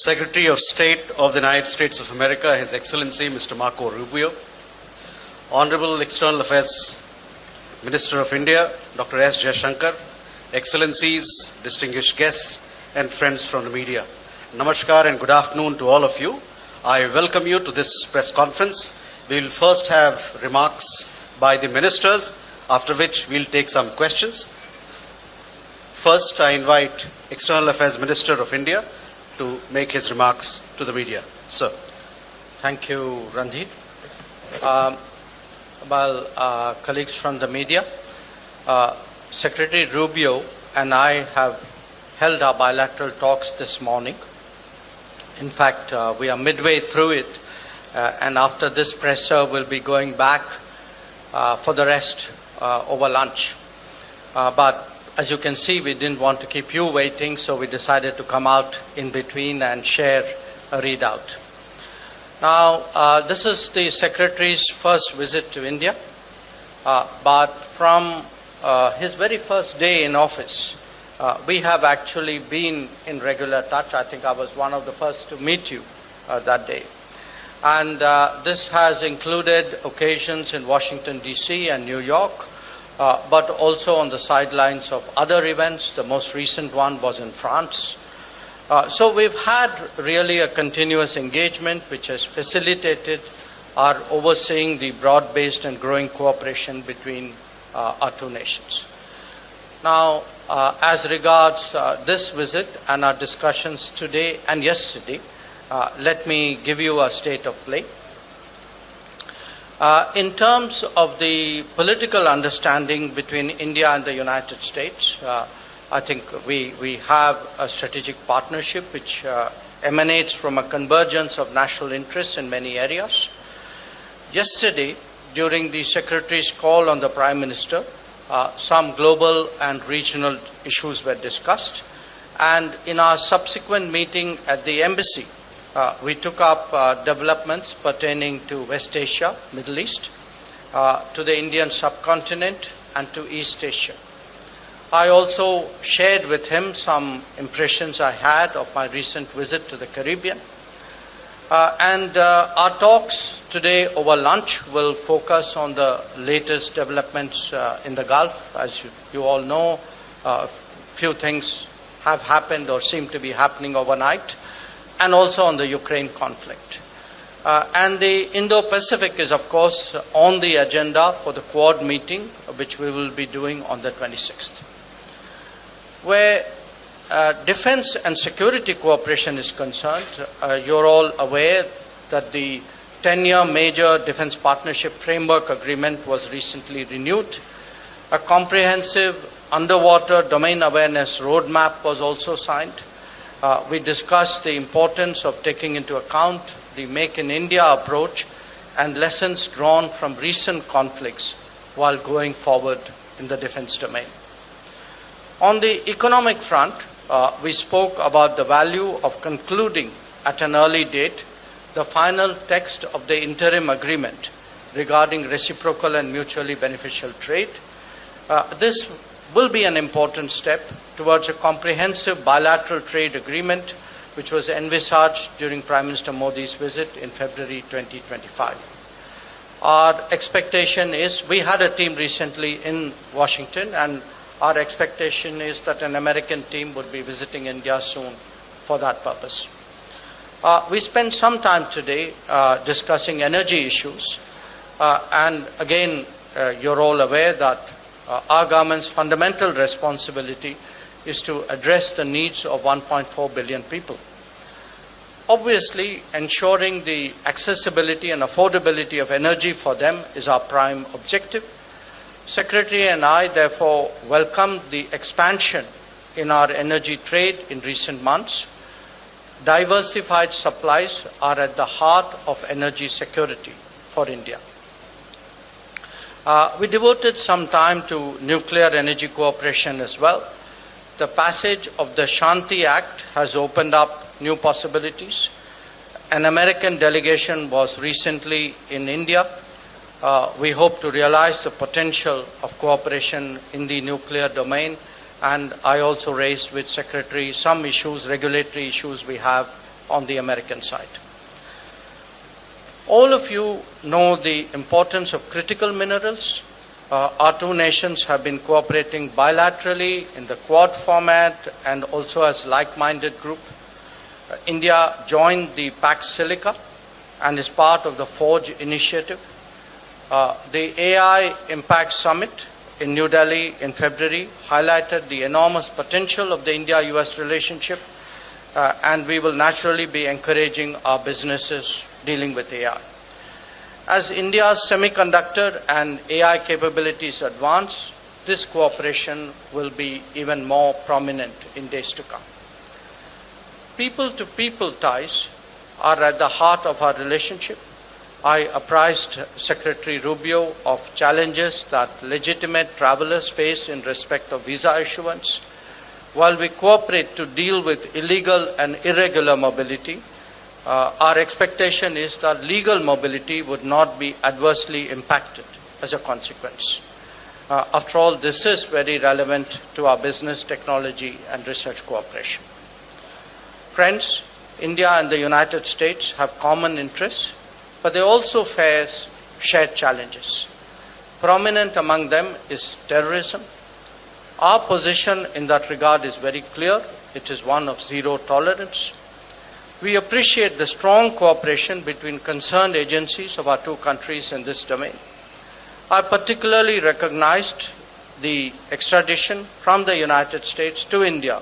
Secretary of State of the United States of America, His Excellency Mr. Marco Rubio, Honorable External Affairs Minister of India, Dr. S. Jaishankar, Excellencies, distinguished guests, and friends from the media. Namaskar and good afternoon to all of you. I welcome you to this press conference. We will first have remarks by the ministers, after which we'll take some questions. First, I invite External Affairs Minister of India to make his remarks to the media. Sir. Thank you, Randhir. Colleagues from the media, Secretary Rubio and I have held our bilateral talks this morning. In fact, we are midway through it, and after this presser, we'll be going back for the rest over lunch. But as you can see, we didn't want to keep you waiting, so we decided to come out in between and share a readout. Now, this is the Secretary's first visit to India, but from his very first day in office, we have actually been in regular touch. I think I was one of the first to meet you that day. And this has included occasions in Washington, D.C. and New York, but also on the sidelines of other events. The most recent one was in France. So we've had really a continuous engagement which has facilitated our overseeing the broad-based and growing cooperation between our two nations. Now, as regards this visit and our discussions today and yesterday, let me give you a state of play. In terms of the political understanding between India and the United States, I think we have a strategic partnership which emanates from a convergence of national interests in many areas. Yesterday, during the Secretary's call on the Prime Minister, some global and regional issues were discussed, and in our subsequent meeting at the embassy, we took up developments pertaining to West Asia, Middle East, to the Indian subcontinent, and to East Asia. I also shared with him some impressions I had of my recent visit to the Caribbean. And our talks today over lunch will focus on the latest developments in the Gulf. As you all know, a few things have happened or seem to be happening overnight, and also on the Ukraine conflict. And the Indo-Pacific is, of course, on the agenda for the Quad meeting, which we will be doing on the 26th. Where defense and security cooperation is concerned, you're all aware that the 10-year major defense partnership framework agreement was recently renewed. A comprehensive underwater domain awareness roadmap was also signed. We discussed the importance of taking into account the Make in India approach and lessons drawn from recent conflicts while going forward in the defense domain. On the economic front, we spoke about the value of concluding at an early date the final text of the interim agreement regarding reciprocal and mutually beneficial trade. This will be an important step towards a comprehensive bilateral trade agreement which was envisaged during Prime Minister Modi's visit in February 2025. Our expectation is, we had a team recently in Washington, and our expectation is that an American team would be visiting India soon for that purpose. We spent some time today discussing energy issues, and again, you're all aware that our government's fundamental responsibility is to address the needs of 1.4 billion people. Obviously, ensuring the accessibility and affordability of energy for them is our prime objective. Secretary and I therefore welcomed the expansion in our energy trade in recent months. Diversified supplies are at the heart of energy security for India. We devoted some time to nuclear energy cooperation as well. The passage of the Shanti Act has opened up new possibilities. An American delegation was recently in India. We hope to realize the potential of cooperation in the nuclear domain, and I also raised with Secretary some issues, regulatory issues we have on the American side. All of you know the importance of critical minerals. Our two nations have been cooperating bilaterally in the Quad format and also as like-minded group. India joined the Pax Silica and is part of the Forge initiative. The AI Impact Summit in New Delhi in February highlighted the enormous potential of the India-US relationship, and we will naturally be encouraging our businesses dealing with AI. As India's semiconductor and AI capabilities advance, this cooperation will be even more prominent in days to come. People-to-people ties are at the heart of our relationship. I apprised Secretary Rubio of challenges that legitimate travelers face in respect of visa issuance. While we cooperate to deal with illegal and irregular mobility, our expectation is that legal mobility would not be adversely impacted as a consequence. After all, this is very relevant to our business, technology, and research cooperation. Friends, India and the United States have common interests, but they also face shared challenges. Prominent among them is terrorism. Our position in that regard is very clear. It is one of zero tolerance. We appreciate the strong cooperation between concerned agencies of our two countries in this domain. I particularly recognized the extradition from the United States to India